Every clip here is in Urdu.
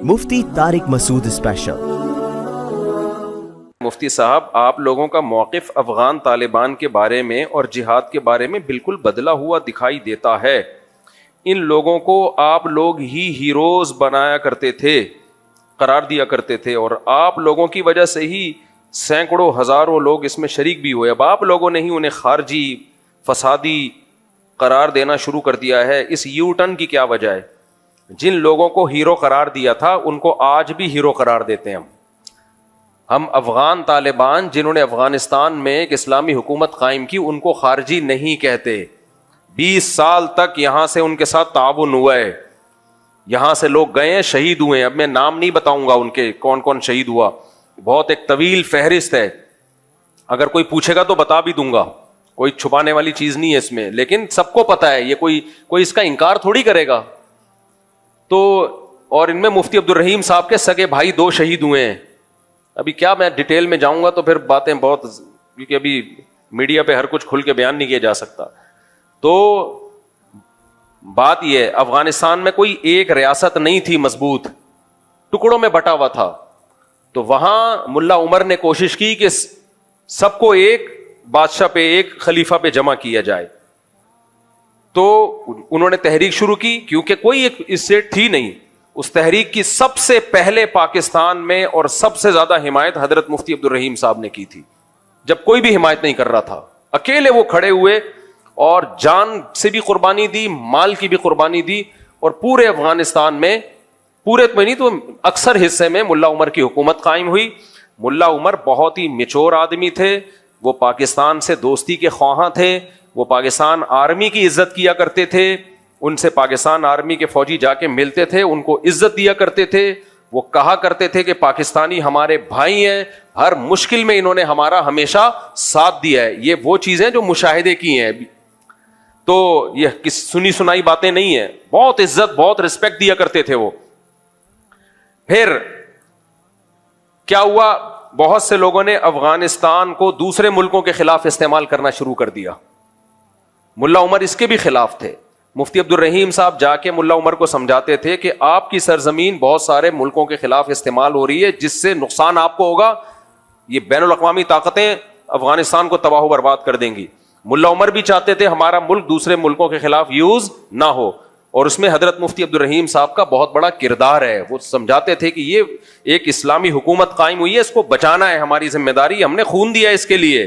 مفتی طارق مسعود اسپیشل۔ مفتی صاحب، آپ لوگوں کا موقف افغان طالبان کے بارے میں اور جہاد کے بارے میں بالکل بدلا ہوا دکھائی دیتا ہے۔ ان لوگوں کو آپ لوگ ہی ہیروز بنایا کرتے تھے، قرار دیا کرتے تھے، اور آپ لوگوں کی وجہ سے ہی سینکڑوں ہزاروں لوگ اس میں شریک بھی ہوئے۔ اب آپ لوگوں نے ہی انہیں خارجی فسادی قرار دینا شروع کر دیا ہے۔ اس یو ٹرن کی کیا وجہ ہے؟ جن لوگوں کو ہیرو قرار دیا تھا ان کو آج بھی ہیرو قرار دیتے ہیں ہم افغان طالبان جنہوں نے افغانستان میں ایک اسلامی حکومت قائم کی، ان کو خارجی نہیں کہتے۔ 20 سال تک یہاں سے ان کے ساتھ تعاون ہوا ہے، یہاں سے لوگ گئے ہیں، شہید ہوئے ہیں۔ اب میں نام نہیں بتاؤں گا ان کے کون کون شہید ہوا، بہت ایک طویل فہرست ہے، اگر کوئی پوچھے گا تو بتا بھی دوں گا، کوئی چھپانے والی چیز نہیں ہے اس میں، لیکن سب کو پتا ہے، یہ کوئی اس کا انکار تھوڑی کرے گا۔ تو اور ان میں مفتی عبد الرحیم صاحب کے سگے بھائی 2 شہید ہوئے ہیں۔ ابھی کیا میں ڈیٹیل میں جاؤں گا تو پھر باتیں بہت، کیونکہ ابھی میڈیا پہ ہر کچھ کھل کے بیان نہیں کیا جا سکتا۔ تو بات یہ ہے، افغانستان میں کوئی ایک ریاست نہیں تھی مضبوط، ٹکڑوں میں بٹا ہوا تھا۔ تو وہاں ملا عمر نے کوشش کی کہ سب کو ایک بادشاہ پہ، ایک خلیفہ پہ جمع کیا جائے۔ تو انہوں نے تحریک شروع کی، کیونکہ کوئی ایک اسٹیٹ تھی نہیں۔ اس تحریک کی سب سے پہلے پاکستان میں اور سب سے زیادہ حمایت حضرت مفتی عبد الرحیم صاحب نے کی تھی، جب کوئی بھی حمایت نہیں کر رہا تھا۔ اکیلے وہ کھڑے ہوئے اور جان سے بھی قربانی دی، مال کی بھی قربانی دی، اور پورے افغانستان میں، پورے تو نہیں تو اکثر حصے میں ملا عمر کی حکومت قائم ہوئی۔ ملا عمر بہت ہی میچور آدمی تھے، وہ پاکستان سے دوستی کے خواہاں تھے، وہ پاکستان آرمی کی عزت کیا کرتے تھے، ان سے پاکستان آرمی کے فوجی جا کے ملتے تھے، ان کو عزت دیا کرتے تھے۔ وہ کہا کرتے تھے کہ پاکستانی ہمارے بھائی ہیں، ہر مشکل میں انہوں نے ہمارا ہمیشہ ساتھ دیا ہے۔ یہ وہ چیزیں جو مشاہدے کی ہیں، تو یہ سنی سنائی باتیں نہیں ہیں، بہت عزت، بہت رسپیکٹ دیا کرتے تھے وہ۔ پھر کیا ہوا؟ بہت سے لوگوں نے افغانستان کو دوسرے ملکوں کے خلاف استعمال کرنا شروع کر دیا۔ ملا عمر اس کے بھی خلاف تھے۔ مفتی عبد الرحیم صاحب جا کے ملا عمر کو سمجھاتے تھے کہ آپ کی سرزمین بہت سارے ملکوں کے خلاف استعمال ہو رہی ہے، جس سے نقصان آپ کو ہوگا، یہ بین الاقوامی طاقتیں افغانستان کو تباہ و برباد کر دیں گی۔ ملا عمر بھی چاہتے تھے ہمارا ملک دوسرے ملکوں کے خلاف یوز نہ ہو، اور اس میں حضرت مفتی عبد الرحیم صاحب کا بہت بڑا کردار ہے۔ وہ سمجھاتے تھے کہ یہ ایک اسلامی حکومت قائم ہوئی ہے، اس کو بچانا ہے، ہماری ذمہ داری، ہم نے خون دیا اس کے لیے،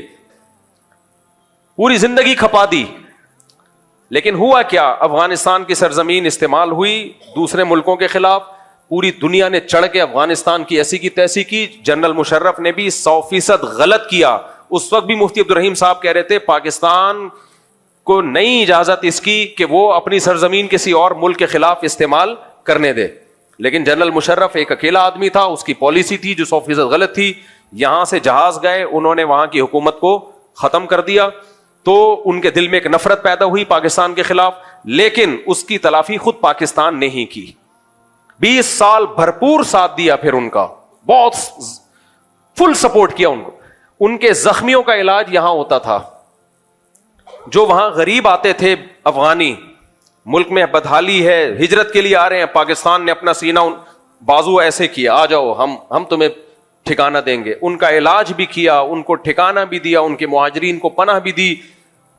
پوری زندگی کھپا دی۔ لیکن ہوا کیا؟ افغانستان کی سرزمین استعمال ہوئی دوسرے ملکوں کے خلاف، پوری دنیا نے چڑھ کے افغانستان کی ایسی کی تیسی کی۔ جنرل مشرف نے بھی 100% غلط کیا۔ اس وقت بھی مفتی عبد الرحیم صاحب کہہ رہے تھے پاکستان کو نہیں اجازت اس کی کہ وہ اپنی سرزمین کسی اور ملک کے خلاف استعمال کرنے دے، لیکن جنرل مشرف ایک اکیلا آدمی تھا، اس کی پالیسی تھی جو 100% غلط تھی۔ یہاں سے جہاز گئے، انہوں نے وہاں کی حکومت کو ختم کر دیا، تو ان کے دل میں ایک نفرت پیدا ہوئی پاکستان کے خلاف، لیکن اس کی تلافی خود پاکستان نے ہی کی۔ 20 سال بھرپور ساتھ دیا، پھر ان کا بہت فل سپورٹ کیا ان کو۔ ان کے زخمیوں کا علاج یہاں ہوتا تھا، جو وہاں غریب آتے تھے افغانی، ملک میں بدحالی ہے، ہجرت کے لیے آ رہے ہیں، پاکستان نے اپنا سینہ بازو ایسے کیا، آ جاؤ ہم تمہیں ٹھکانہ دیں گے۔ ان کا علاج بھی کیا، ان کو ٹھکانہ بھی دیا، ان کے مہاجرین کو پناہ بھی دی،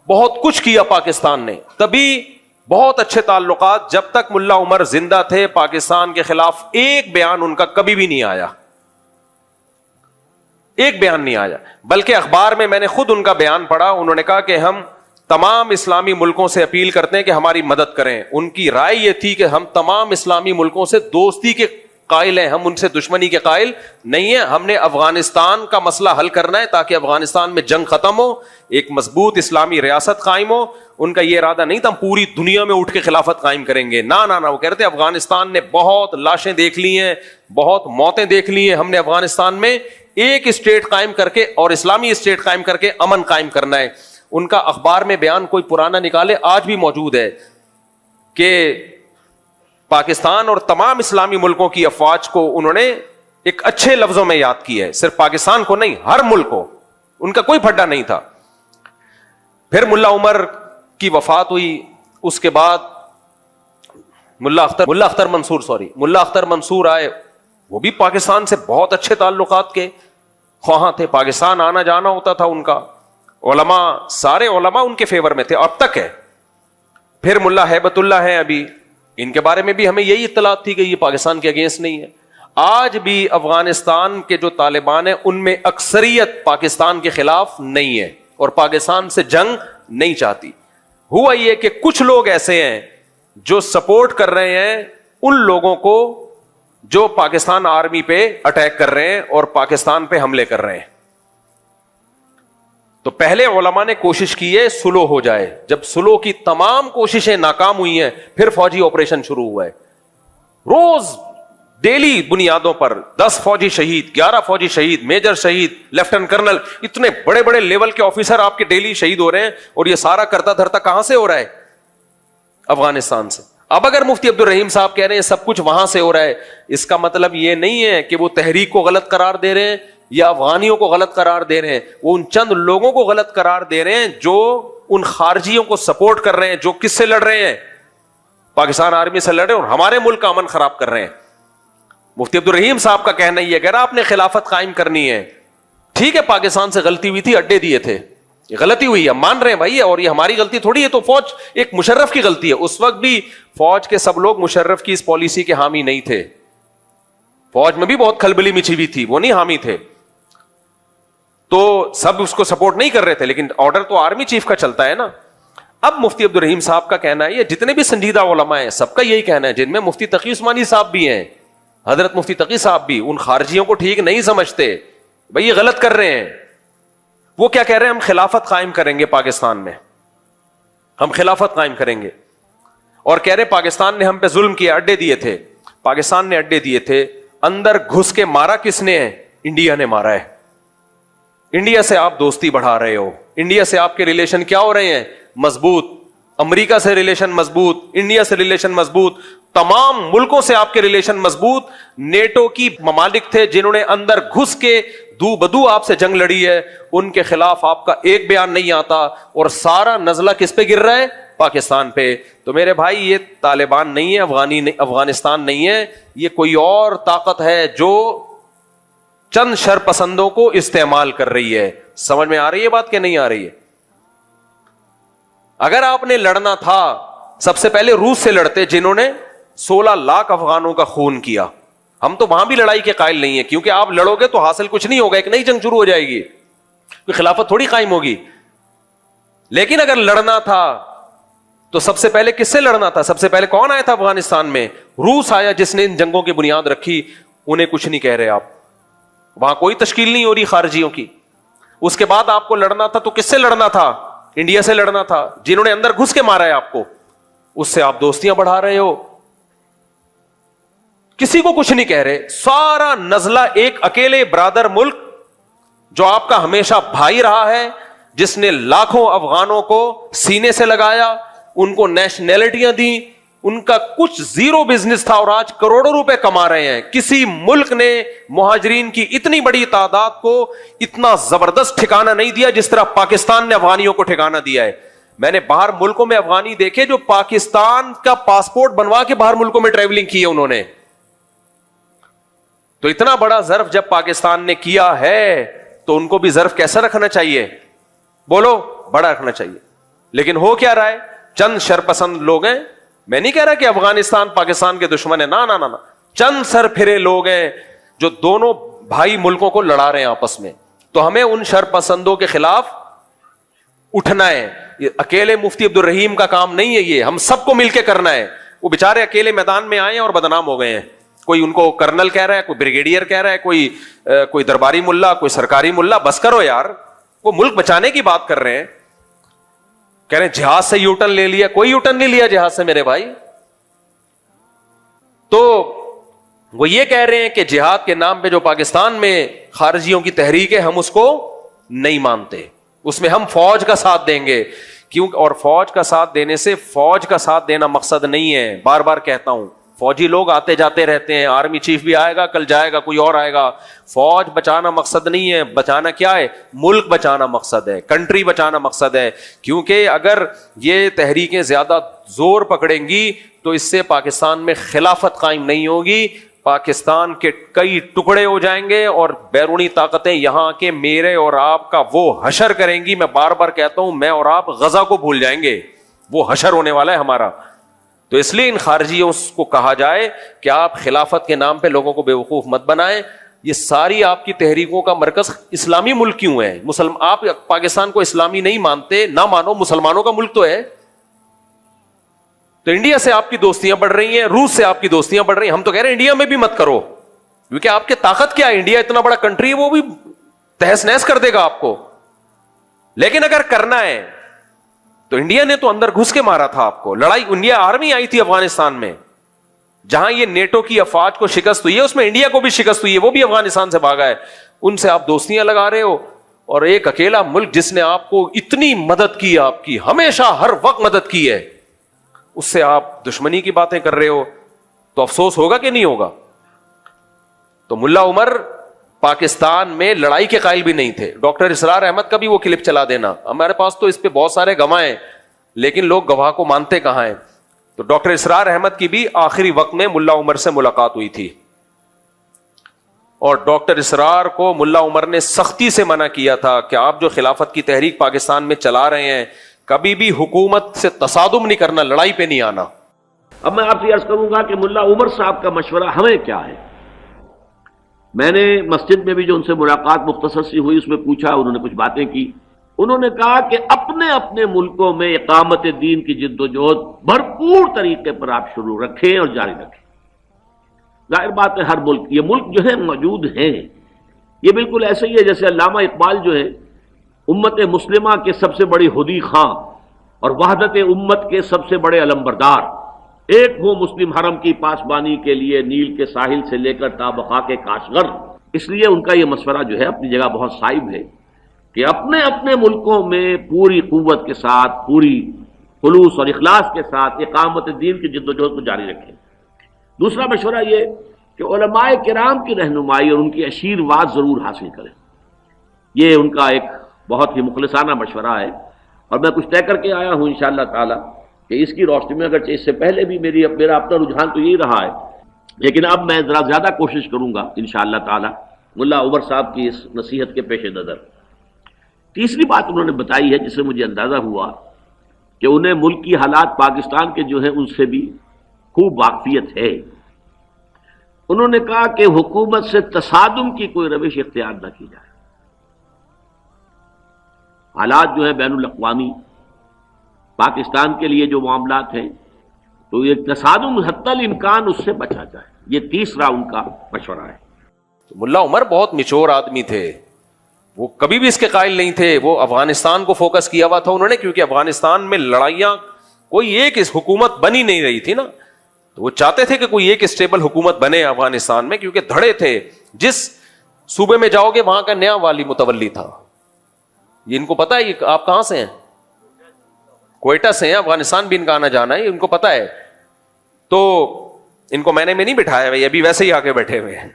بہت کچھ کیا پاکستان نے۔ تبھی بہت اچھے تعلقات، جب تک ملا عمر زندہ تھے پاکستان کے خلاف ایک بیان ان کا کبھی بھی نہیں آیا، ایک بیان نہیں آیا۔ بلکہ اخبار میں نے خود ان کا بیان پڑھا، انہوں نے کہا کہ ہم تمام اسلامی ملکوں سے اپیل کرتے ہیں کہ ہماری مدد کریں۔ ان کی رائے یہ تھی کہ ہم تمام اسلامی ملکوں سے دوستی کے قائل ہیں، ہم ان سے دشمنی کے قائل نہیں ہیں، ہم نے افغانستان کا مسئلہ حل کرنا ہے تاکہ افغانستان میں جنگ ختم ہو، ایک مضبوط اسلامی ریاست قائم ہو۔ ان کا یہ ارادہ نہیں تھا ہم پوری دنیا میں اٹھ کے خلافت قائم کریں گے، نہ نہ نہ، وہ کہتے ہیں افغانستان نے بہت لاشیں دیکھ لی ہیں، بہت موتیں دیکھ لی ہیں، ہم نے افغانستان میں ایک اسٹیٹ قائم کر کے اور اسلامی اسٹیٹ قائم کر کے امن قائم کرنا ہے۔ ان کا اخبار میں بیان کوئی پرانا نکالے، آج بھی موجود ہے، کہ پاکستان اور تمام اسلامی ملکوں کی افواج کو انہوں نے ایک اچھے لفظوں میں یاد کیا ہے، صرف پاکستان کو نہیں، ہر ملک کو، ان کا کوئی پھڈا نہیں تھا۔ پھر ملا عمر کی وفات ہوئی، اس کے بعد ملا اختر منصور آئے، وہ بھی پاکستان سے بہت اچھے تعلقات کے خواہاں تھے, پاکستان آنا جانا ہوتا تھا ان کا, علماء سارے علماء ان کے فیور میں تھے, اب تک ہے. پھر ملا ہیبت اللہ ہے ابھی, ان کے بارے میں بھی ہمیں یہی اطلاعات تھی کہ یہ پاکستان کے اگینسٹ نہیں ہے. آج بھی افغانستان کے جو طالبان ہیں ان میں اکثریت پاکستان کے خلاف نہیں ہے اور پاکستان سے جنگ نہیں چاہتی. ہوا یہ کہ کچھ لوگ ایسے ہیں جو سپورٹ کر رہے ہیں ان لوگوں کو جو پاکستان آرمی پہ اٹیک کر رہے ہیں اور پاکستان پہ حملے کر رہے ہیں. تو پہلے علماء نے کوشش کی ہے سلو ہو جائے, جب سلو کی تمام کوششیں ناکام ہوئی ہیں پھر فوجی آپریشن شروع ہوا ہے. روز ڈیلی بنیادوں پر 10 فوجی شہید, 11 فوجی شہید, میجر شہید, لیفٹنٹ کرنل, اتنے بڑے بڑے لیول کے آفیسر آپ کے ڈیلی شہید ہو رہے ہیں. اور یہ سارا کرتا دھرتا کہاں سے ہو رہا ہے؟ افغانستان سے. اب اگر مفتی عبد الرحیم صاحب کہہ رہے ہیں سب کچھ وہاں سے ہو رہا ہے, اس کا مطلب یہ نہیں ہے کہ وہ تحریک کو غلط قرار دے رہے ہیں یا افغانیوں کو غلط قرار دے رہے ہیں. وہ ان چند لوگوں کو غلط قرار دے رہے ہیں جو ان خارجیوں کو سپورٹ کر رہے ہیں, جو کس سے لڑ رہے ہیں؟ پاکستان آرمی سے لڑ رہے ہیں اور ہمارے ملک کا امن خراب کر رہے ہیں. مفتی عبد الرحیم صاحب کا کہنا یہ کہ آپ نے خلافت قائم کرنی ہے, ٹھیک ہے پاکستان سے غلطی ہوئی تھی, اڈے دیے تھے, یہ غلطی ہوئی ہے, مان رہے ہیں بھائی, اور یہ ہماری غلطی تھوڑی ہے. تو فوج ایک مشرف کی غلطی ہے. اس وقت بھی فوج کے سب لوگ مشرف کی اس پالیسی کے حامی نہیں تھے, فوج میں بھی بہت کھلبلی مچی ہوئی تھی, وہ نہیں حامی تھے, تو سب اس کو سپورٹ نہیں کر رہے تھے, لیکن آرڈر تو آرمی چیف کا چلتا ہے نا. اب مفتی عبد الرحیم صاحب کا کہنا ہے, یہ جتنے بھی سنجیدہ علماء ہیں سب کا یہی کہنا ہے, جن میں مفتی تقی عثمانی صاحب بھی ہیں, حضرت مفتی تقی صاحب بھی ان خارجیوں کو ٹھیک نہیں سمجھتے, بھائی یہ غلط کر رہے ہیں. وہ کیا کہہ رہے ہیں؟ ہم خلافت قائم کریں گے پاکستان میں, ہم خلافت قائم کریں گے. اور کہہ رہے پاکستان نے ہم پہ ظلم کیا, اڈے دیے تھے, پاکستان نے اڈے دیے تھے, اندر گھس کے مارا کس نے ہے؟ انڈیا نے مارا ہے. انڈیا سے آپ دوستی بڑھا رہے ہو, انڈیا سے آپ کے ریلیشن کیا ہو رہے ہیں؟ مضبوط. امریکہ سے ریلیشن مضبوط, انڈیا سے ریلیشن مضبوط, تمام ملکوں سے آپ کے ریلیشن مضبوط. نیٹو کی ممالک تھے جنہوں نے اندر گھس کے دو بدو آپ سے جنگ لڑی ہے, ان کے خلاف آپ کا ایک بیان نہیں آتا, اور سارا نزلہ کس پہ گر رہا ہے؟ پاکستان پہ. تو میرے بھائی یہ طالبان نہیں ہے, افغانستان نہیں ہے, یہ کوئی اور طاقت ہے جو چند شر پسندوں کو استعمال کر رہی ہے. سمجھ میں آ رہی ہے بات کہ نہیں آ رہی ہے؟ اگر آپ نے لڑنا تھا سب سے پہلے روس سے لڑتے, جنہوں نے 16 لاکھ افغانوں کا خون کیا. ہم تو وہاں بھی لڑائی کے قائل نہیں ہے, کیونکہ آپ لڑو گے تو حاصل کچھ نہیں ہوگا, ایک نئی جنگ شروع ہو جائے گی, کوئی خلافت تھوڑی قائم ہوگی. لیکن اگر لڑنا تھا تو سب سے پہلے کس سے لڑنا تھا؟ سب سے پہلے کون آیا تھا افغانستان میں؟ روس آیا, جس نے ان جنگوں کی بنیاد رکھی. انہیں کچھ نہیں کہہ رہے آپ, وہاں کوئی تشکیل نہیں ہو رہی خارجیوں کی. اس کے بعد آپ کو لڑنا تھا تو کس سے لڑنا تھا؟ انڈیا سے لڑنا تھا, جنہوں نے اندر گھس کے مارا ہے آپ کو, اس سے آپ دوستیاں بڑھا رہے ہو. کسی کو کچھ نہیں کہہ رہے, سارا نزلہ ایک اکیلے برادر ملک جو آپ کا ہمیشہ بھائی رہا ہے, جس نے لاکھوں افغانوں کو سینے سے لگایا, ان کو نیشنلٹیاں دی, ان کا کچھ زیرو بزنس تھا اور آج کروڑوں روپے کما رہے ہیں. کسی ملک نے مہاجرین کی اتنی بڑی تعداد کو اتنا زبردست ٹھکانہ نہیں دیا جس طرح پاکستان نے افغانیوں کو ٹھکانہ دیا ہے. میں نے باہر ملکوں میں افغانی دیکھے جو پاکستان کا پاسپورٹ بنوا کے باہر ملکوں میں ٹریولنگ کی ہے انہوں نے. تو اتنا بڑا ظرف جب پاکستان نے کیا ہے تو ان کو بھی ظرف کیسا رکھنا چاہیے؟ بولو, بڑا رکھنا چاہیے. لیکن ہو کیا رہا ہے؟ چند شرپسند لوگ ہیں. میں نہیں کہہ رہا کہ افغانستان پاکستان کے دشمن ہے, نہ, چند سر پھرے لوگ ہیں جو دونوں بھائی ملکوں کو لڑا رہے ہیں آپس میں. تو ہمیں ان شرپسندوں کے خلاف اٹھنا ہے. یہ اکیلے مفتی عبد الرحیم کا کام نہیں ہے, یہ ہم سب کو مل کے کرنا ہے. وہ بےچارے اکیلے میدان میں آئے ہیں اور بدنام ہو گئے ہیں. کوئی ان کو کرنل کہہ رہا ہے, کوئی بریگیڈیئر کہہ رہا ہے, کوئی درباری ملا, کوئی سرکاری ملا. بس کرو یار, وہ ملک بچانے کی بات کر رہے ہیں. کہہ رہے ہیں جہاز سے یوٹن لے لیا, کوئی یوٹن نہیں لیا جہاز سے میرے بھائی. تو وہ یہ کہہ رہے ہیں کہ جہاد کے نام پہ جو پاکستان میں خارجیوں کی تحریک ہے ہم اس کو نہیں مانتے, اس میں ہم فوج کا ساتھ دیں گے. کیوں؟ اور فوج کا ساتھ دینے سے, فوج کا ساتھ دینا مقصد نہیں ہے. بار بار کہتا ہوں, فوجی لوگ آتے جاتے رہتے ہیں, آرمی چیف بھی آئے گا, کل جائے گا, کوئی اور آئے گا. فوج بچانا مقصد نہیں ہے. بچانا کیا ہے؟ ملک بچانا مقصد ہے, کنٹری بچانا مقصد ہے. کیونکہ اگر یہ تحریکیں زیادہ زور پکڑیں گی تو اس سے پاکستان میں خلافت قائم نہیں ہوگی, پاکستان کے کئی ٹکڑے ہو جائیں گے اور بیرونی طاقتیں یہاں کے میرے اور آپ کا وہ حشر کریں گی. میں بار بار کہتا ہوں, میں اور آپ غزہ کو بھول جائیں گے, وہ حشر ہونے والا ہے ہمارا. تو اس لیے ان خارجیوں کو کہا جائے کہ آپ خلافت کے نام پہ لوگوں کو بیوقوف مت بنائیں. یہ ساری آپ کی تحریکوں کا مرکز اسلامی ملک کیوں ہے؟ آپ پاکستان کو اسلامی نہیں مانتے, نہ مانو, مسلمانوں کا ملک تو ہے. تو انڈیا سے آپ کی دوستیاں بڑھ رہی ہیں, روس سے آپ کی دوستیاں بڑھ رہی ہیں. ہم تو کہہ رہے ہیں انڈیا میں بھی مت کرو, کیونکہ آپ کی طاقت کیا ہے؟ انڈیا اتنا بڑا کنٹری ہے, وہ بھی تہس نہس کر دے گا آپ کو. لیکن اگر کرنا ہے تو انڈیا نے تو اندر گھس کے مارا تھا آپ کو. لڑائی, انڈیا آرمی آئی تھی افغانستان میں, جہاں یہ نیٹو کی افواج کو شکست ہوئی ہے اس میں انڈیا کو بھی شکست ہوئی ہے, وہ بھی افغانستان سے بھاگا ہے. ان سے آپ دوستیاں لگا رہے ہو, اور ایک اکیلا ملک جس نے آپ کو اتنی مدد کی, آپ کی ہمیشہ ہر وقت مدد کی ہے, اس سے آپ دشمنی کی باتیں کر رہے ہو, تو افسوس ہوگا کہ نہیں ہوگا؟ تو ملا عمر پاکستان میں لڑائی کے قائل بھی نہیں تھے. ڈاکٹر اسرار احمد کا بھی وہ کلپ چلا دینا, ہمارے پاس تو اس پہ بہت سارے گواہ ہیں, لیکن لوگ گواہ کو مانتے کہاں ہیں. تو ڈاکٹر اسرار احمد کی بھی آخری وقت میں ملا عمر سے ملاقات ہوئی تھی, اور ڈاکٹر اسرار کو ملا عمر نے سختی سے منع کیا تھا کہ آپ جو خلافت کی تحریک پاکستان میں چلا رہے ہیں, کبھی بھی حکومت سے تصادم نہیں کرنا, لڑائی پہ نہیں آنا. اب میں آپ سے عرض کروں گا کہ ملا عمر صاحب کا مشورہ ہمیں کیا ہے. میں نے مسجد میں بھی جو ان سے ملاقات مختصر سی ہوئی اس میں پوچھا, انہوں نے کچھ باتیں کی. انہوں نے کہا کہ اپنے اپنے ملکوں میں اقامت دین کی جد و جہد بھرپور طریقے پر آپ شروع رکھیں اور جاری رکھیں. ظاہر بات ہے ہر ملک, یہ ملک جو ہے موجود ہیں, یہ بالکل ایسے ہی ہے جیسے علامہ اقبال جو ہے امت مسلمہ کے سب سے بڑی ہدی خاں اور وحدت امت کے سب سے بڑے علمبردار, ایک وہ مسلم حرم کی پاسبانی کے لیے نیل کے ساحل سے لے کر تا بقا کے کاشغر. اس لیے ان کا یہ مشورہ جو ہے اپنی جگہ بہت صائب ہے کہ اپنے اپنے ملکوں میں پوری قوت کے ساتھ, پوری خلوص اور اخلاص کے ساتھ اقامت دین کی جد و جہد کو جاری رکھیں. دوسرا مشورہ یہ کہ علماء کرام کی رہنمائی اور ان کی آشیرواد ضرور حاصل کریں. یہ ان کا ایک بہت ہی مخلصانہ مشورہ ہے, اور میں کچھ طے کر کے آیا ہوں انشاءاللہ تعالی کہ اس کی روشنی میں, اگرچہ اس سے پہلے بھی میرا اپنا رجحان تو یہی رہا ہے, لیکن اب میں ذرا زیادہ کوشش کروں گا انشاءاللہ تعالی ملا عمر صاحب کی اس نصیحت کے پیش نظر. تیسری بات انہوں نے بتائی ہے جس سے مجھے اندازہ ہوا کہ انہیں ملک کی حالات پاکستان کے جو ہیں ان سے بھی خوب واقفیت ہے. انہوں نے کہا کہ حکومت سے تصادم کی کوئی روش اختیار نہ کی جائے. حالات جو ہیں بین الاقوامی پاکستان کے لیے جو معاملات ہیں, تو یہ تصادم حتی الامکان اس سے بچا جائے. یہ تیسرا ان کا مشورہ ہے. ملا عمر بہت میچور آدمی تھے, وہ کبھی بھی اس کے قائل نہیں تھے. وہ افغانستان کو فوکس کیا ہوا تھا انہوں نے, کیونکہ افغانستان میں لڑائیاں کوئی ایک حکومت بنی نہیں رہی تھی نا, تو وہ چاہتے تھے کہ کوئی ایک اسٹیبل حکومت بنے افغانستان میں, کیونکہ دھڑے تھے. جس صوبے میں جاؤ گے وہاں کا نیا والی متولی تھا. یہ ان کو پتا ہے آپ کہاں سے ہیں, کوئٹہ سے ہیں, افغانستان بھی ان کا آنا جانا ہے, ان کو پتا ہے. تو ان کو میں نے نہیں بٹھایا ہے, ابھی ویسے ہی آگے بیٹھے ہوئے ہیں.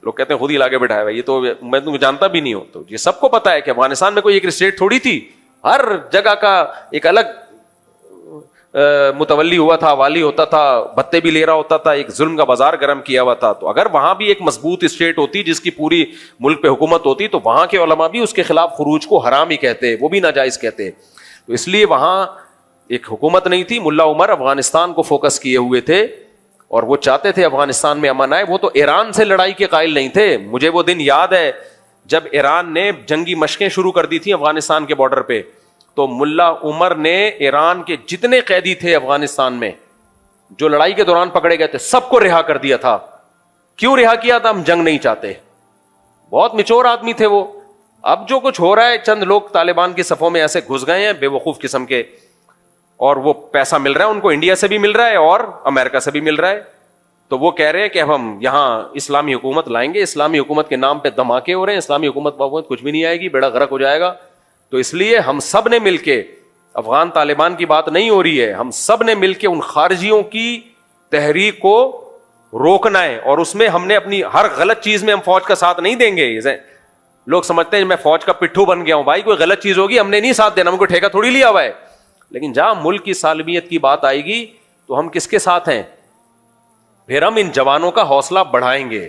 لوگ کہتے ہیں خود ہی لاگے بٹھایا ہوا, یہ تو میں تم جانتا بھی نہیں ہوں. تو یہ سب کو پتا ہے کہ افغانستان میں کوئی ایک اسٹیٹ تھوڑی تھی, ہر جگہ کا ایک الگ متولی ہوا تھا, والی ہوتا تھا, بھتے بھی لے رہا ہوتا تھا, ایک ظلم کا بازار گرم کیا ہوا تھا. تو اگر وہاں بھی ایک مضبوط اسٹیٹ ہوتی جس کی پوری ملک پہ حکومت ہوتی, تو وہاں کے علماء بھی اس کے خلاف خروج کو حرام ہی کہتے, وہ بھی ناجائز کہتے. تو اس لیے وہاں ایک حکومت نہیں تھی. ملا عمر افغانستان کو فوکس کیے ہوئے تھے اور وہ چاہتے تھے افغانستان میں امن آئے. وہ تو ایران سے لڑائی کے قائل نہیں تھے. مجھے وہ دن یاد ہے جب ایران نے جنگی مشقیں شروع کر دی تھیں افغانستان کے بارڈر پہ, تو ملا عمر نے ایران کے جتنے قیدی تھے افغانستان میں جو لڑائی کے دوران پکڑے گئے تھے سب کو رہا کر دیا تھا. کیوں رہا کیا تھا؟ ہم جنگ نہیں چاہتے. بہت میچور آدمی تھے وہ. اب جو کچھ ہو رہا ہے, چند لوگ طالبان کی صفوں میں ایسے گھس گئے ہیں بے وقوف قسم کے, اور وہ پیسہ مل رہا ہے ان کو, انڈیا سے بھی مل رہا ہے اور امریکہ سے بھی مل رہا ہے. تو وہ کہہ رہے ہیں کہ اب ہم یہاں اسلامی حکومت لائیں گے, اسلامی حکومت کے نام پہ دھماکے ہو رہے ہیں, اسلامی حکومت کچھ بھی نہیں آئے گی, بیڑا غرق ہو جائے گا. تو اس لیے ہم سب نے مل کے, افغان طالبان کی بات نہیں ہو رہی ہے, ہم سب نے مل کے ان خارجیوں کی تحریک کو روکنا ہے, اور اس میں ہم نے اپنی ہر غلط چیز میں ہم فوج کا ساتھ نہیں دیں گے. لوگ سمجھتے ہیں میں فوج کا پٹھو بن گیا ہوں. بھائی کوئی غلط چیز ہوگی ہم نے نہیں ساتھ دینا, ہم کو ٹھیکہ تھوڑی لیا ہوا ہے. لیکن جہاں ملک کی سالمیت کی بات آئے گی تو ہم کس کے ساتھ ہیں؟ پھر ہم ان جوانوں کا حوصلہ بڑھائیں گے,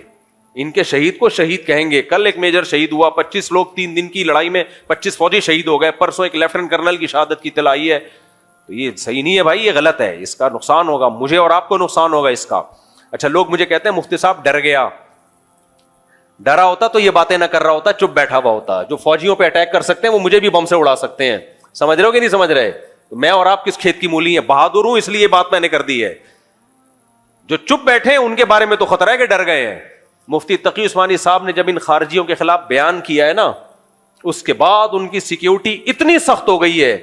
ان کے شہید کو شہید کہیں گے. کل ایک میجر شہید ہوا, 25 لوگ 3 دن کی لڑائی میں 25 فوجی شہید ہو گئے. پرسوں ایک لیفٹنٹ کرنل کی شہادت کی اطلاع آئی ہے. تو یہ صحیح نہیں ہے بھائی, یہ غلط ہے, اس کا نقصان ہوگا, مجھے اور آپ کو نقصان ہوگا اس کا. اچھا, لوگ مجھے کہتے ہیں مفتی صاحب ڈر گیا. ڈرا ہوتا تو یہ باتیں نہ کر رہا ہوتا, چپ بیٹھا ہوا ہوتا. جو فوجیوں پہ اٹیک کر سکتے ہیں وہ مجھے بھی بم سے اڑا سکتے ہیں. سمجھ رہے ہو کہ نہیں سمجھ رہے؟ تو میں اور آپ کس کھیت کی مولی ہیں؟ بہادر ہوں اس لیے یہ بات میں نے کر دی ہے. جو چپ بیٹھے ہیں ان کے بارے میں تو خطرہ ہے کہ ڈر گئے ہیں. مفتی تقی عثمانی صاحب نے جب ان خارجیوں کے خلاف بیان کیا ہے نا, اس کے بعد ان کی سیکیورٹی اتنی سخت ہو گئی ہے,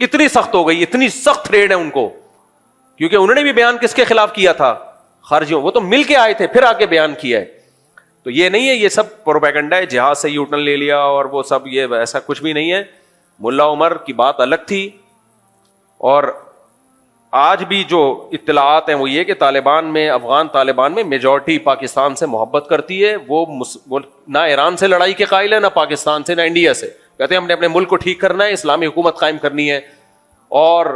اتنی سخت ہو گئی, اتنی سخت ریڈ ہے ان کو, کیونکہ انہوں نے بھی بیان کس کے خلاف کیا تھا؟ خارجیوں. وہ تو مل کے آئے تھے, پھر آ کے بیان کیا ہے. تو یہ نہیں ہے یہ سب پروپیگنڈا ہے, جہاد سے یوٹن لے لیا اور وہ سب, یہ ایسا کچھ بھی نہیں ہے. ملا عمر کی بات الگ تھی. اور آج بھی جو اطلاعات ہیں وہ یہ کہ طالبان میں, افغان طالبان میں میجورٹی پاکستان سے محبت کرتی ہے. وہ نہ ایران سے لڑائی کے قائل ہے, نہ پاکستان سے, نہ انڈیا سے. کہتے ہیں ہم نے اپنے ملک کو ٹھیک کرنا ہے, اسلامی حکومت قائم کرنی ہے, اور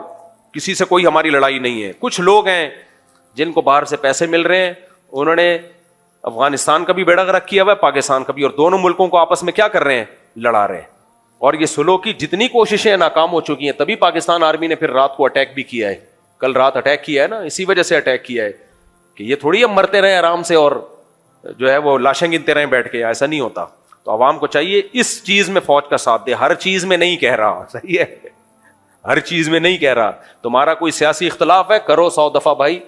کسی سے کوئی ہماری لڑائی نہیں ہے. کچھ لوگ ہیں جن کو باہر سے پیسے مل رہے ہیں, انہوں نے افغانستان کا بھی بیڑا غرق کیا ہوا ہے, پاکستان کا بھی, اور دونوں ملکوں کو آپس میں کیا کر رہے ہیں؟ لڑا رہے ہیں. اور یہ سلو کی جتنی کوششیں ناکام ہو چکی ہیں, تبھی پاکستان آرمی نے پھر رات کو اٹیک بھی کیا ہے. کل رات اٹیک کیا ہے نا, اسی وجہ سے اٹیک کیا ہے کہ یہ تھوڑی ہم مرتے رہے آرام سے اور جو ہے وہ لاشیں گنتے رہے بیٹھ کے, ایسا نہیں ہوتا. تو عوام کو چاہیے اس چیز میں فوج کا ساتھ دے. ہر چیز میں نہیں کہہ رہا, صحیح ہے, ہر چیز میں نہیں کہہ رہا. تمہارا کوئی سیاسی اختلاف ہے, کرو 100 دفعہ بھائی.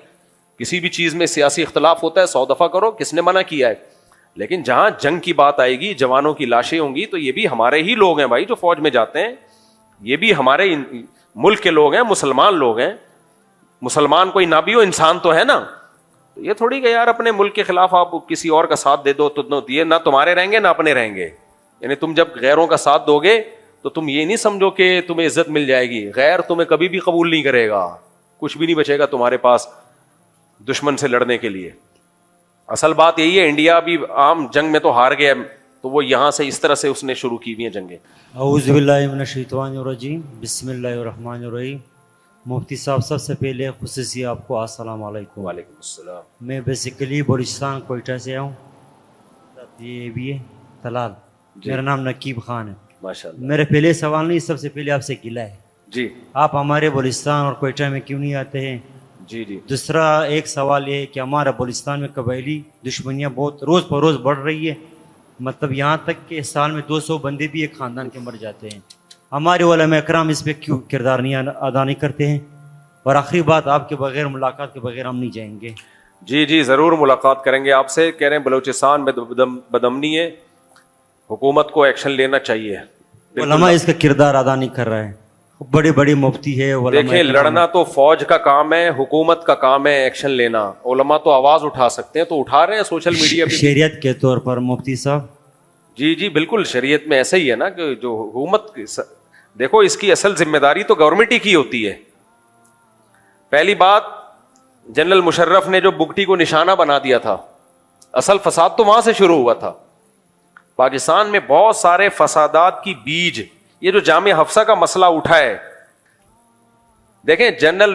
کسی بھی چیز میں سیاسی اختلاف ہوتا ہے, 100 دفعہ کرو, کس نے منع کیا ہے؟ لیکن جہاں جنگ کی بات آئے گی, جوانوں کی لاشیں ہوں گی, تو یہ بھی ہمارے ہی لوگ ہیں بھائی جو فوج میں جاتے ہیں. یہ بھی ہمارے ملک کے لوگ ہیں, مسلمان لوگ ہیں. مسلمان کوئی نہ بھی ہو, انسان تو ہے نا. تو یہ تھوڑی کہ یار اپنے ملک کے خلاف آپ کسی اور کا ساتھ دے دو, تو یہ نہ تمہارے رہیں گے نہ اپنے رہیں گے. یعنی تم جب غیروں کا ساتھ دو گے تو تم یہ نہیں سمجھو کہ تمہیں عزت مل جائے گی. غیر تمہیں کبھی بھی قبول نہیں کرے گا, کچھ بھی نہیں بچے گا تمہارے پاس دشمن سے لڑنے کے لیے. اصل بات یہی ہے, انڈیا بھی عام جنگ میں تو ہار گیا, تو وہ یہاں سے اس طرح سے اس نے شروع کی ہوئی ہیں جنگیں. اعوذ باللہ من الشیطان الرجیم, بسم اللہ الرحمن الرحیم. مفتی صاحب, سب سے پہلے خصوصی آپ کو السلام علیکم. وعلیکم السلام. میں بیسیکلی بلوچستان کوئٹہ سے ہوں. یہ بھی ہے طلال. میرا نام نقیب خان ہے. ماشاء اللہ. میرے پہلے سوال نہیں, سب سے پہلے آپ سے گلہ ہے, جی آپ ہمارے بلوچستان اور کوئٹہ میں کیوں نہیں آتے ہیں؟ جی جی. دوسرا ایک سوال یہ ہے کہ ہمارا بلوچستان میں قبائلی دشمنیاں بہت روز پر روز بڑھ رہی ہے. مطلب یہاں تک کہ سال میں 200 بندے بھی ایک خاندان کے مر جاتے ہیں. ہمارے علماء اکرام اس پہ کیوں کردار نہیں ادا نہیں کرتے ہیں؟ اور آخری بات, آپ کے بغیر, ملاقات کے بغیر ہم نہیں جائیں گے. جی جی ضرور ملاقات کریں گے آپ سے. کہہ رہے ہیں بلوچستان میں بدامنی ہے, حکومت کو ایکشن لینا چاہیے. علماء اس کا کردار ادا نہیں کر رہے ہیں. بڑے بڑے مفتی ہے. دیکھیں, لڑنا تو فوج کا کام ہے, حکومت کا کام ہے ایکشن لینا. علماء تو آواز اٹھا سکتے ہیں, تو اٹھا رہے ہیں سوشل میڈیا پہ. شریعت کے طور پر مفتی صاحب, جی جی بالکل, شریعت میں ایسا ہی ہے نا کہ جو حکومت, دیکھو اس کی اصل ذمہ داری تو گورنمنٹ ہی کی ہوتی ہے. پہلی بات, جنرل مشرف نے جو بگٹی کو نشانہ بنا دیا تھا, اصل فساد تو وہاں سے شروع ہوا تھا. پاکستان میں بہت سارے فسادات کی بیج, یہ جو جامع حفصہ کا مسئلہ اٹھا ہے, دیکھیں جنرل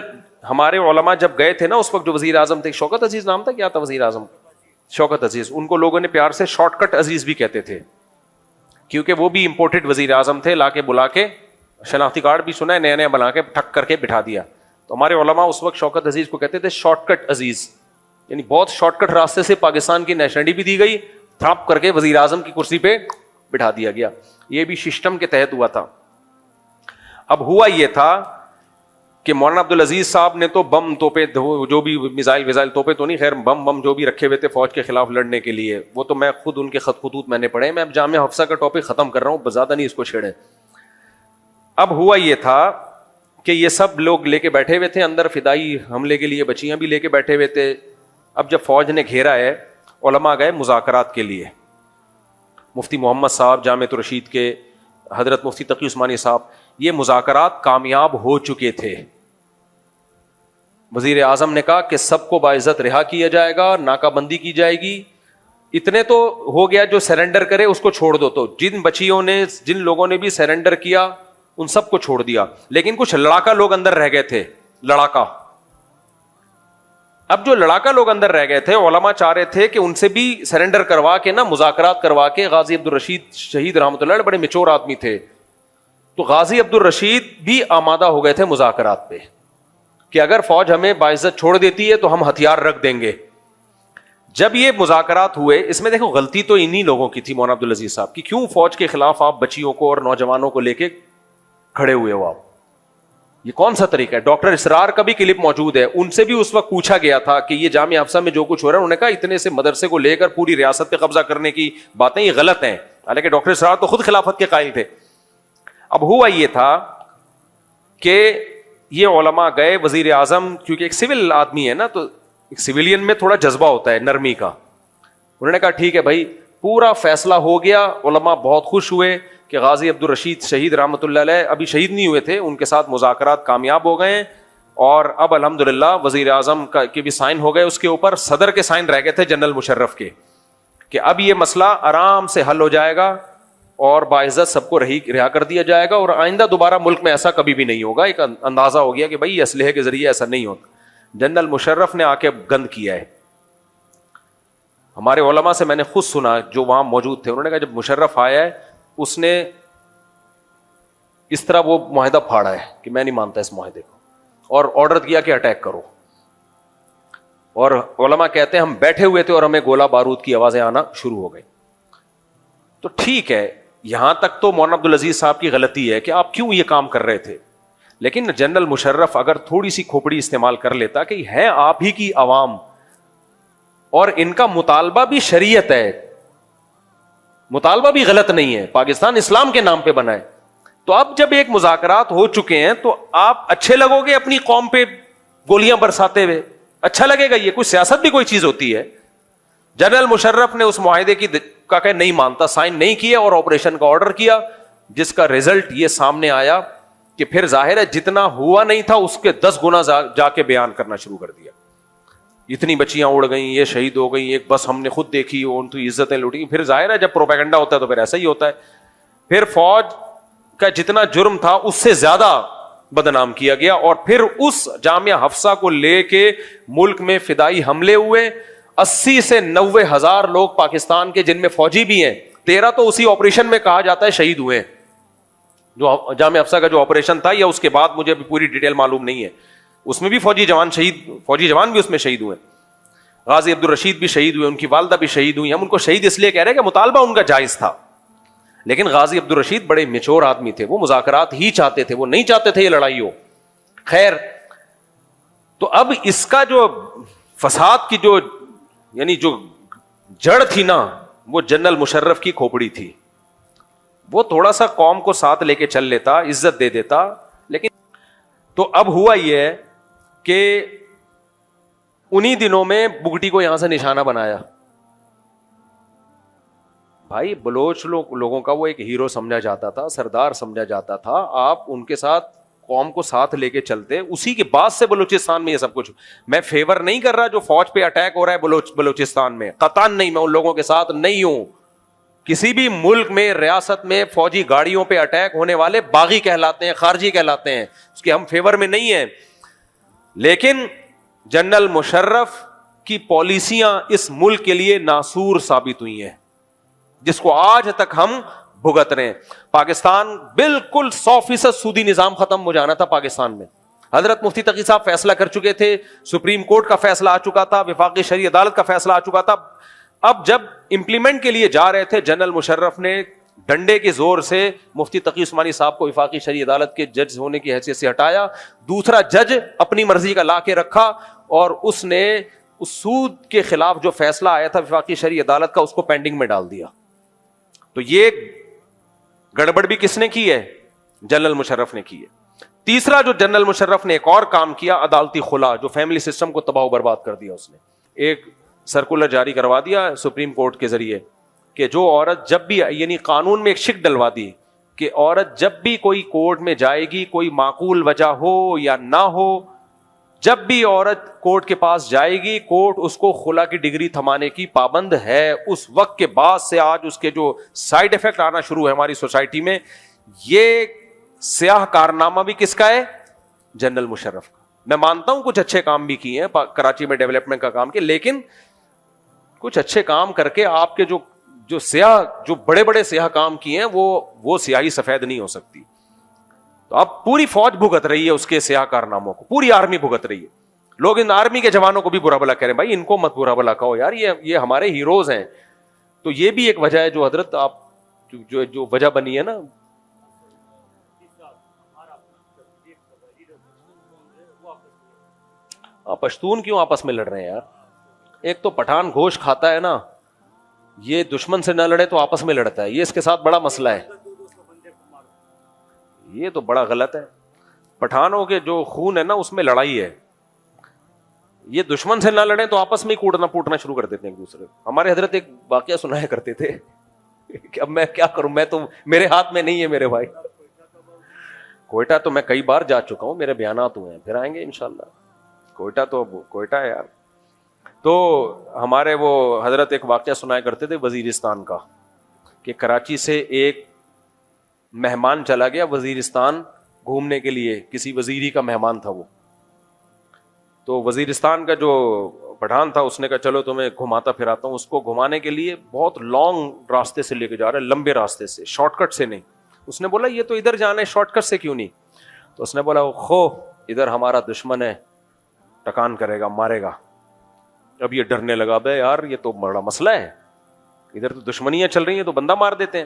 ہمارے علماء جب گئے تھے نا, اس وقت جو وزیر اعظم تھے, شوکت عزیز نام تھا, کیا تھا وزیر اعظم؟ شوکت عزیز. ان کو لوگوں نے پیار سے شارٹ کٹ عزیز بھی کہتے تھے, کیونکہ وہ بھی امپورٹڈ وزیر اعظم تھے. لا کے بلا کے شناختی کارڈ بھی سنا ہے, نئے نئے بنا کے ٹھک کر کے بٹھا دیا. تو ہمارے علماء اس وقت شوکت عزیز کو کہتے تھے شارٹ کٹ عزیز, یعنی بہت شارٹ کٹ راستے سے پاکستان کی نیشنلٹی بھی دی گئی, تھاپ کر کے وزیر اعظم کی کرسی پہ بٹھا دیا گیا. یہ بھی سسٹم کے تحت ہوا تھا. اب ہوا یہ تھا کہ مولانا عبدالعزیز صاحب نے تو بم توپے, جو بھی میزائل توپے تو نہیں, خیر بم جو بھی رکھے ہوئے تھے فوج کے خلاف لڑنے کے لیے, وہ تو میں خود ان کے خط خطوط میں نے پڑھے. میں اب جامع حفصہ کا ٹاپک ختم کر رہا ہوں, زیادہ نہیں اس کو چھیڑیں. اب ہوا یہ تھا کہ یہ سب لوگ لے کے بیٹھے ہوئے تھے اندر, فدائی حملے کے لیے بچیاں بھی لے کے بیٹھے ہوئے تھے. اب جب فوج نے گھیرا ہے, علماء گئے مذاکرات کے لیے. مفتی محمد صاحب جامعۃ الرشید کے, حضرت مفتی تقی عثمانی صاحب, یہ مذاکرات کامیاب ہو چکے تھے. وزیر اعظم نے کہا کہ سب کو باعزت رہا کیا جائے گا, ناکہ بندی کی جائے گی. اتنے تو ہو گیا, جو سرنڈر کرے اس کو چھوڑ دو. تو جن بچیوں نے, جن لوگوں نے بھی سرنڈر کیا, ان سب کو چھوڑ دیا. لیکن کچھ لڑاکا لوگ اندر رہ گئے تھے, لڑاکا. اب جو لڑاکا لوگ اندر رہ گئے تھے, علماء چاہ رہے تھے کہ ان سے بھی سرنڈر کروا کے نا, مذاکرات کروا کے. غازی عبدالرشید شہید رحمۃ اللہ علیہ بڑے میچور آدمی تھے, تو غازی عبدالرشید بھی آمادہ ہو گئے تھے مذاکرات پہ کہ اگر فوج ہمیں باعزت چھوڑ دیتی ہے تو ہم ہتھیار رکھ دیں گے. جب یہ مذاکرات ہوئے, اس میں دیکھو غلطی تو انہی لوگوں کی تھی مولانا عبدالعزیز صاحب کی. کیوں فوج کے خلاف آپ بچیوں کو اور نوجوانوں کو لے کے کھڑے ہوئے ہو آپ؟ یہ کون سا طریقہ ہے؟ ڈاکٹر اسرار کا بھی کلپ موجود ہے, ان سے بھی اس وقت پوچھا گیا تھا کہ یہ جامعہ حفصہ میں جو کچھ ہو رہا ہے, انہوں نے کہا اتنے سے مدرسے کو لے کر پوری ریاست پہ قبضہ کرنے کی باتیں یہ غلط ہیں, حالانکہ ڈاکٹر اسرار تو خود خلافت کے قائل تھے. اب ہوا یہ تھا کہ یہ علماء گئے, وزیر اعظم کیونکہ ایک سول آدمی ہے نا, تو ایک سویلین میں تھوڑا جذبہ ہوتا ہے, نرمی کا. انہوں نے کہا ٹھیک ہے بھائی, پورا فیصلہ ہو گیا. علماء بہت خوش ہوئے کہ غازی عبدالرشید شہید رحمۃ اللہ علیہ ابھی شہید نہیں ہوئے تھے, ان کے ساتھ مذاکرات کامیاب ہو گئے ہیں, اور اب الحمدللہ وزیر اعظم کے بھی سائن ہو گئے اس کے اوپر. صدر کے سائن رہ گئے تھے جنرل مشرف کے, کہ اب یہ مسئلہ آرام سے حل ہو جائے گا اور باعزت سب کو رہا کر دیا جائے گا, اور آئندہ دوبارہ ملک میں ایسا کبھی بھی نہیں ہوگا. ایک اندازہ ہو گیا کہ بھائی اسلحے کے ذریعے ایسا نہیں ہوتا. جنرل مشرف نے آ کے گند کیا ہے. ہمارے علماء سے میں نے خود سنا جو وہاں موجود تھے, انہوں نے کہا جب مشرف آیا ہے اس نے اس طرح وہ معاہدہ پھاڑا ہے کہ میں نہیں مانتا اس معاہدے کو, اور آرڈر دیا کہ اٹیک کرو. اور علماء کہتے ہیں ہم بیٹھے ہوئے تھے اور ہمیں گولہ بارود کی آوازیں آنا شروع ہو گئی. تو ٹھیک ہے, یہاں تک تو مولانا عبدالعزیز صاحب کی غلطی ہے کہ آپ کیوں یہ کام کر رہے تھے, لیکن جنرل مشرف اگر تھوڑی سی کھوپڑی استعمال کر لیتا کہ ہے آپ ہی کی عوام اور ان کا مطالبہ بھی شریعت ہے, مطالبہ بھی غلط نہیں ہے, پاکستان اسلام کے نام پہ بنا ہے, تو اب جب ایک مذاکرات ہو چکے ہیں تو آپ اچھے لگو گے اپنی قوم پہ گولیاں برساتے ہوئے, اچھا لگے گا؟ یہ کوئی سیاست بھی کوئی چیز ہوتی ہے؟ جنرل مشرف نے اس معاہدے کی کا کہ نہیں مانتا, سائن نہیں کیا اور آپریشن کا آرڈر کیا, جس کا ریزلٹ یہ سامنے آیا کہ پھر ظاہر ہے جتنا ہوا نہیں تھا اس کے 10 گنا جا کے بیان کرنا شروع کر دیا. اتنی بچیاں اڑ گئیں, یہ شہید ہو گئیں, ایک بس ہم نے خود دیکھی, ان تو عزتیں لوٹی. پھر ظاہر ہے جب پروپیگنڈا ہوتا ہے تو پھر ایسا ہی ہوتا ہے. پھر فوج کا جتنا جرم تھا اس سے زیادہ بدنام کیا گیا, اور پھر اس جامعہ حفصہ کو لے کے ملک میں فدائی حملے ہوئے. 80 سے 90 ہزار لوگ پاکستان کے, جن میں فوجی بھی ہیں, 13 تو اسی آپریشن میں کہا جاتا ہے شہید ہوئے, جو جامعہ حفصہ کا جو آپریشن تھا, یا اس کے بعد مجھے پوری ڈیٹیل معلوم نہیں ہے. اس میں بھی فوجی جوان بھی اس میں شہید ہوئے. غازی عبدالرشید بھی شہید ہوئے, ان کی والدہ بھی شہید ہوئی. ہم ان کو شہید اس لیے کہہ رہے ہیں کہ مطالبہ ان کا جائز تھا, لیکن غازی عبدالرشید بڑے میچور آدمی تھے, وہ مذاکرات ہی چاہتے تھے, وہ نہیں چاہتے تھے یہ لڑائی ہو. خیر, تو اب اس کا جو فساد کی جو یعنی جو جڑ تھی نا, وہ جنرل مشرف کی کھوپڑی تھی. وہ تھوڑا سا قوم کو ساتھ لے کے چل لیتا, عزت دے دیتا. لیکن تو اب ہوا یہ ہے کہ انہی دنوں میں بگٹی کو یہاں سے نشانہ بنایا. بھائی بلوچ لوگوں کا وہ ایک ہیرو سمجھا جاتا تھا, سردار سمجھا جاتا تھا. آپ ان کے ساتھ قوم کو ساتھ لے کے چلتے, اسی کے بعد سے بلوچستان میں یہ سب کچھ. میں فیور نہیں کر رہا جو فوج پہ اٹیک ہو رہا ہے بلوچستان میں, قطعاً نہیں, میں ان لوگوں کے ساتھ نہیں ہوں. کسی بھی ملک میں ریاست میں فوجی گاڑیوں پہ اٹیک ہونے والے باغی کہلاتے ہیں, خارجی کہلاتے ہیں, اس کے ہم فیور میں نہیں ہیں. لیکن جنرل مشرف کی پالیسیاں اس ملک کے لیے ناسور ثابت ہوئی ہیں, جس کو آج تک ہم بھگت رہے ہیں. پاکستان بالکل 100% سودی نظام ختم ہو جانا تھا پاکستان میں. حضرت مفتی تقی صاحب فیصلہ کر چکے تھے, سپریم کورٹ کا فیصلہ آ چکا تھا, وفاقی شرعی عدالت کا فیصلہ آ چکا تھا. اب جب امپلیمنٹ کے لیے جا رہے تھے, جنرل مشرف نے ڈنڈے کے زور سے مفتی تقی عثمانی صاحب کو وفاقی شرعی عدالت کے جج ہونے کی حیثیت سے ہٹایا. دوسرا جج اپنی مرضی کا لا کے رکھا, اور اس نے اس سود کے خلاف جو فیصلہ آیا تھا وفاقی شرعی عدالت کا, اس کو پینڈنگ میں ڈال دیا. تو یہ گڑبڑ بھی کس نے کی ہے؟ جنرل مشرف نے کی ہے. تیسرا جو جنرل مشرف نے ایک اور کام کیا, عدالتی خلا, جو فیملی سسٹم کو تباہ و برباد کر دیا. اس نے ایک سرکولر جاری کروا دیا سپریم کورٹ کے ذریعے کہ جو عورت جب بھی, یعنی قانون میں ایک شک ڈلوا دی کہ عورت جب بھی کوئی کورٹ میں جائے گی, کوئی معقول وجہ ہو یا نہ ہو, جب بھی عورت کورٹ کے پاس جائے گی, کورٹ اس کو خلا کی ڈگری تھمانے کی پابند ہے. اس وقت کے بعد سے آج اس کے جو سائیڈ ایفیکٹ آنا شروع ہے ہماری سوسائٹی میں, یہ سیاہ کارنامہ بھی کس کا ہے؟ جنرل مشرف کا. میں مانتا ہوں کچھ اچھے کام بھی کیے ہیں کراچی میں، ڈیولپمنٹ کا کام کیا، لیکن کچھ اچھے کام کر کے آپ کے جو سیاہ، جو بڑے بڑے سیاہ کام کیے ہیں وہ سیاہی سفید نہیں ہو سکتی. تو اب پوری فوج بھگت رہی ہے اس کے سیاہ کارناموں کو، پوری آرمی بھگت رہی ہے. لوگ ان آرمی کے جوانوں کو بھی برا بلا کہہ رہے ہیں، بھائی ان کو مت برا بلا کہو یار، یہ ہمارے ہیروز ہیں. تو یہ بھی ایک وجہ ہے جو حضرت آپ جو وجہ بنی ہے نا. پشتون کیوں آپس میں لڑ رہے ہیں یار؟ ایک تو پٹھان گوشت کھاتا ہے نا، یہ دشمن سے نہ لڑے تو آپس میں لڑتا ہے، یہ اس کے ساتھ بڑا مسئلہ ہے. یہ تو بڑا غلط ہے. پٹھانوں کے جو خون ہے نا اس میں لڑائی ہے. یہ دشمن سے نہ لڑیں تو آپس میں ہی کوٹنا پوٹنا شروع کر دیتے ہیں ایک دوسرے. ہمارے حضرت ایک واقعہ سنایا کرتے تھے کہ اب میں کیا کروں، میں تو میرے ہاتھ میں نہیں ہے میرے بھائی. کوئٹہ تو میں کئی بار جا چکا ہوں، میرے بیانات ہوئے ہیں، پھر آئیں گے انشاءاللہ. کوئٹہ تو کوئٹہ ہے یار. تو ہمارے وہ حضرت ایک واقعہ سنایا کرتے تھے وزیرستان کا، کہ کراچی سے ایک مہمان چلا گیا وزیرستان گھومنے کے لیے، کسی وزیری کا مہمان تھا وہ. تو وزیرستان کا جو پٹھان تھا اس نے کہا چلو تمہیں گھماتا پھراتا ہوں. اس کو گھمانے کے لیے بہت لانگ راستے سے لے کے جا رہا ہے، لمبے راستے سے، شارٹ کٹ سے نہیں. اس نے بولا یہ تو ادھر جانا ہے، شارٹ کٹ سے کیوں نہیں؟ تو اس نے بولا خو ادھر ہمارا دشمن ہے، ٹکان کرے گا، مارے گا. اب یہ ڈرنے لگا، بے یار یہ تو بڑا مسئلہ ہے، ادھر تو دشمنیاں چل رہی ہیں تو بندہ مار دیتے ہیں.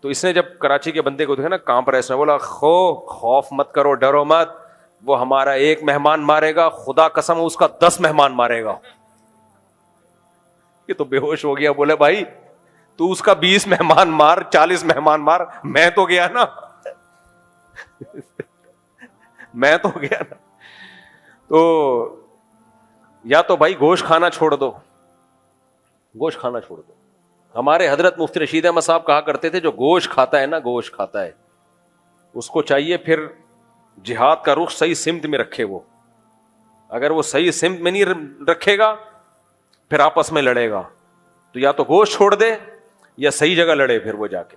تو اس نے جب کراچی کے بندے کو دیکھا نا کانپ رہا ہے، اس نے بولا خوف مت کرو، ڈرو مت، وہ ہمارا ایک مہمان مارے گا، خدا قسم اس کا 10 مہمان مارے گا. یہ تو بے ہوش ہو گیا. بولے بھائی تو اس کا 20 مہمان مار، 40 مہمان مار، میں تو گیا نا میں تو گیا نا. تو یا تو بھائی گوشت کھانا چھوڑ دو، گوشت کھانا چھوڑ دو. ہمارے حضرت مفتی رشید احمد صاحب کہا کرتے تھے جو گوشت کھاتا ہے نا، گوشت کھاتا ہے، اس کو چاہیے پھر جہاد کا رخ صحیح سمت میں رکھے. وہ اگر وہ صحیح سمت میں نہیں رکھے گا پھر آپس میں لڑے گا. تو یا تو گوشت چھوڑ دے یا صحیح جگہ لڑے پھر وہ جا کے.